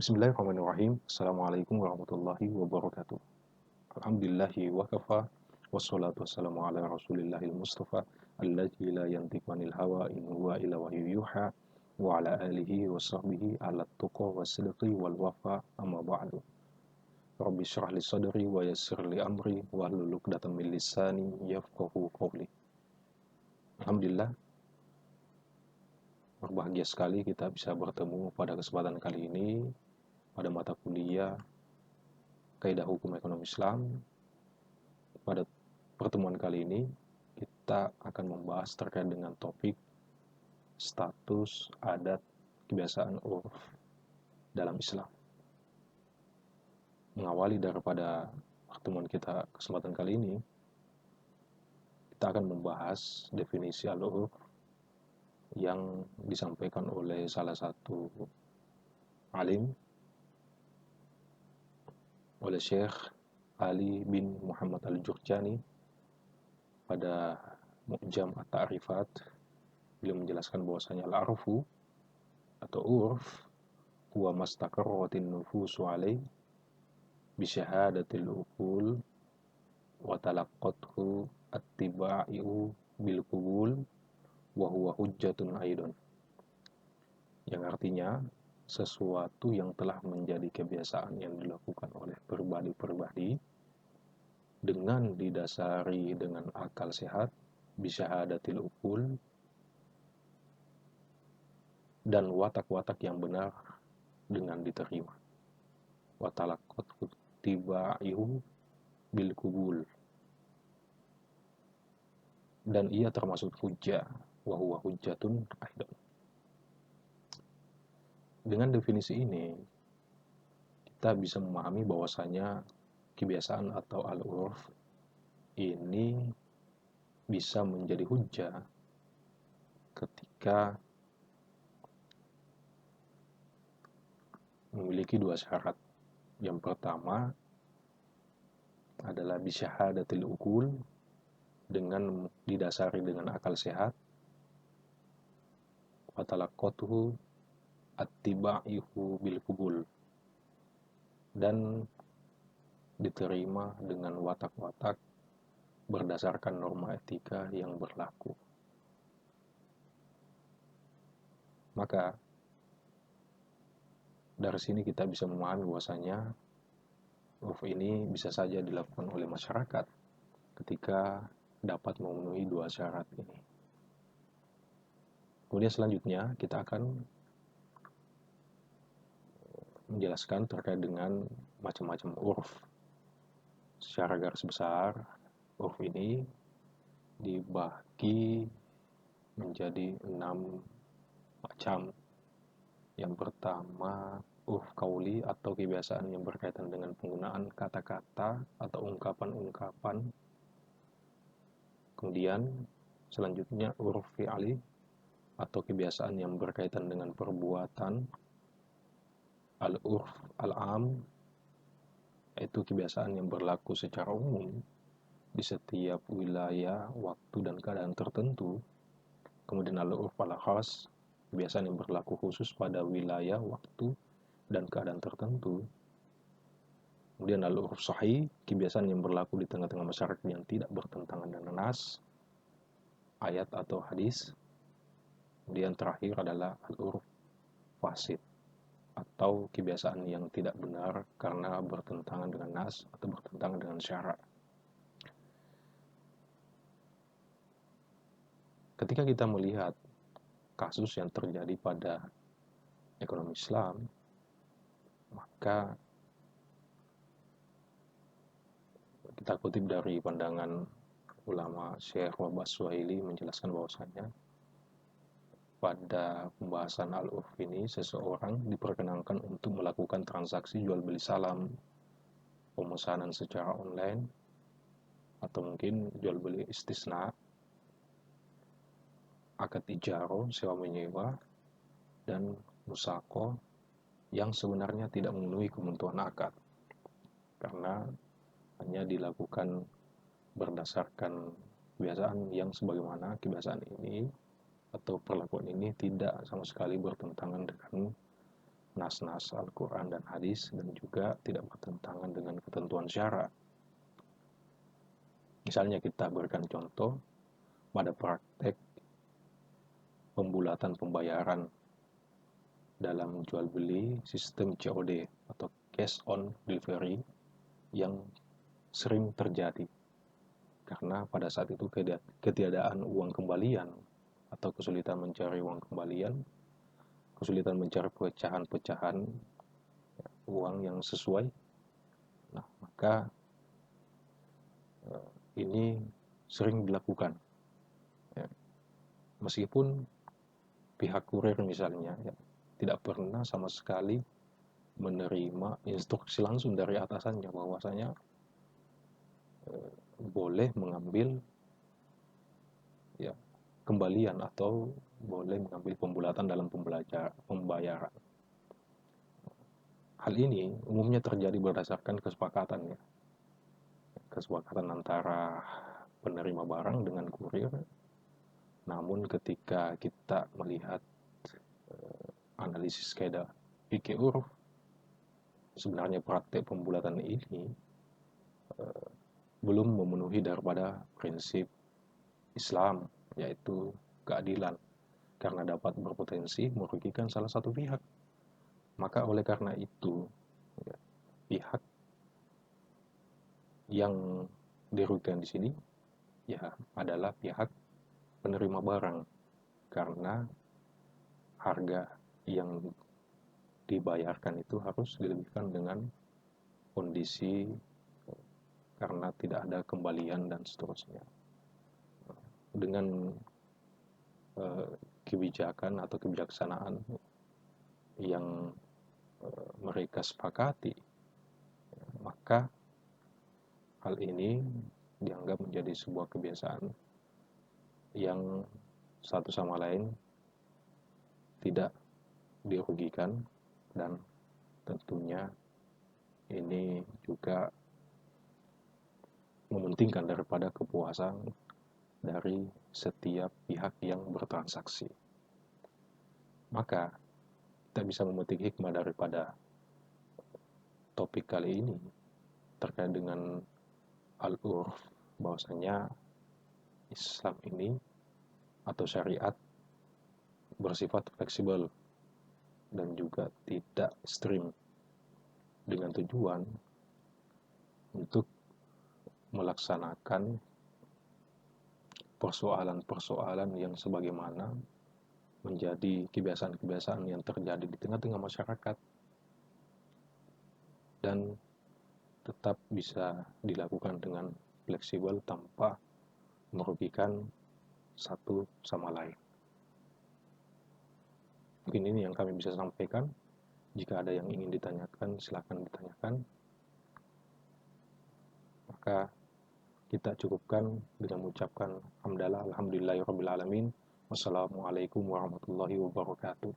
Bismillahirrahmanirrahim. Assalamualaikum warahmatullahi wabarakatuh. Alhamdulillahi wa kafa. Wassalatu wassalamu ala rasulillahil mustafa. Alladzi la yantiqu anil hawa in huwa illa wahyu yuha. Wa ala alihi wa sahbihi ala tuqa wa sidqi wal wafa amma ba'du. Rabbi syrah li sadri wa yassir li amri wa hlul 'uqdatam min lisani yafqahu qawli. Alhamdulillah, berbahagia sekali kita bisa bertemu pada kesempatan kali ini pada mata kuliah Kaidah Hukum Ekonomi Islam. Pada pertemuan kali ini kita akan membahas terkait dengan topik status, adat, kebiasaan urf dalam Islam. Mengawali daripada pertemuan kita kesempatan kali ini, kita akan membahas definisi al-urf yang disampaikan oleh salah satu alim, oleh Syekh Ali bin Muhammad Al-Jurjani pada Mu'jam At-Ta'rifat. Beliau menjelaskan bahwasanya al-arfu atau urf huwa mastaqarratin nufusu alaih bi syahadatil uqul wa talaqqathu attiba'iu bil qubul wa huwa hujjatun aidan, yang artinya sesuatu yang telah menjadi kebiasaan yang dilakukan oleh pribadi-pribadi dengan didasari dengan akal sehat, bisyahadatil uqul, dan watak-watak yang benar dengan diterima. Wa talaqqathu attiba'iu bil qubul, dan ia termasuk hujjah, wa huwa hujjatun aidan. Dengan definisi ini, kita bisa memahami bahwasanya kebiasaan atau al-urf ini bisa menjadi hujjah ketika memiliki dua syarat. Yang pertama adalah bisyahadatil uqul, dengan didasari dengan akal sehat, wa talaqqatuhu attiba'ihu bil qubul, dan diterima dengan watak-watak berdasarkan norma etika yang berlaku. Maka dari sini kita bisa memahami bahwasanya urf ini bisa saja dilakukan oleh masyarakat ketika dapat memenuhi dua syarat ini. Kemudian selanjutnya kita akan menjelaskan terkait dengan macam-macam urf. Secara garis besar, urf ini dibagi menjadi 6 macam. Yang pertama, urf qauli atau kebiasaan yang berkaitan dengan penggunaan kata-kata atau ungkapan-ungkapan. Kemudian selanjutnya urf fi'ali atau kebiasaan yang berkaitan dengan perbuatan. Al-urf al-am, yaitu kebiasaan yang berlaku secara umum di setiap wilayah, waktu, dan keadaan tertentu. Kemudian al-urf al-khas, kebiasaan yang berlaku khusus pada wilayah, waktu, dan keadaan tertentu. Kemudian al-urf sahih, kebiasaan yang berlaku di tengah-tengah masyarakat yang tidak bertentangan dengan nas, ayat atau hadis. Kemudian terakhir adalah al-urf fasid, atau kebiasaan yang tidak benar karena bertentangan dengan nas atau bertentangan dengan syara'. Ketika kita melihat kasus yang terjadi pada ekonomi Islam, maka kita kutip dari pandangan ulama Syekh Wahbah Suhaili menjelaskan bahwasanya pada pembahasan al-urf ini seseorang diperkenankan untuk melakukan transaksi jual beli salam, pemesanan secara online, atau mungkin jual beli istisna, akad ijaro, sewa menyewa, dan musako yang sebenarnya tidak memenuhi kebutuhan akad karena hanya dilakukan berdasarkan kebiasaan yang sebagaimana kebiasaan ini atau perlakuan ini tidak sama sekali bertentangan dengan nas-nas Al-Quran dan hadis, dan juga tidak bertentangan dengan ketentuan syara. Misalnya kita berikan contoh pada praktek pembulatan pembayaran dalam jual beli sistem COD atau cash on delivery yang sering terjadi karena pada saat itu ketiadaan uang kembalian atau kesulitan mencari uang kembalian, kesulitan mencari pecahan-pecahan uang yang sesuai. Nah, maka ini sering dilakukan. Ya. Meskipun pihak kurir misalnya ya, tidak pernah sama sekali menerima instruksi langsung dari atasannya bahwasanya boleh mengambil ya kembalian atau boleh mengambil pembulatan dalam pembayaran. Hal ini umumnya terjadi berdasarkan kesepakatan ya. Kesepakatan antara penerima barang dengan kurir. Namun ketika kita melihat analisis kaidah fikih uruf, sebenarnya praktek pembulatan ini belum memenuhi daripada prinsip Islam, yaitu keadilan, karena dapat berpotensi merugikan salah satu pihak. Maka oleh karena itu, pihak yang dirugikan di sini ya adalah pihak penerima barang, karena harga yang dibayarkan itu harus dilebihkan dengan kondisi karena tidak ada kembalian dan seterusnya. Dengan kebijakan atau kebijaksanaan yang mereka sepakati, maka hal ini dianggap menjadi sebuah kebiasaan yang satu sama lain tidak dirugikan, dan tentunya ini juga mementingkan daripada kepuasan dari setiap pihak yang bertransaksi. Maka kita bisa memetik hikmah daripada topik kali ini terkait dengan al-urf, bahwasanya Islam ini atau syariat bersifat fleksibel dan juga tidak ekstrim, dengan tujuan untuk melaksanakan persoalan-persoalan yang sebagaimana menjadi kebiasaan-kebiasaan yang terjadi di tengah-tengah masyarakat dan tetap bisa dilakukan dengan fleksibel tanpa merugikan satu sama lain. Mungkin ini yang kami bisa sampaikan. Jika ada yang ingin ditanyakan, silakan ditanyakan. Maka kita cukupkan dengan mengucapkan hamdalah alhamdulillahirabbil alamin. Wassalamualaikum warahmatullahi wabarakatuh.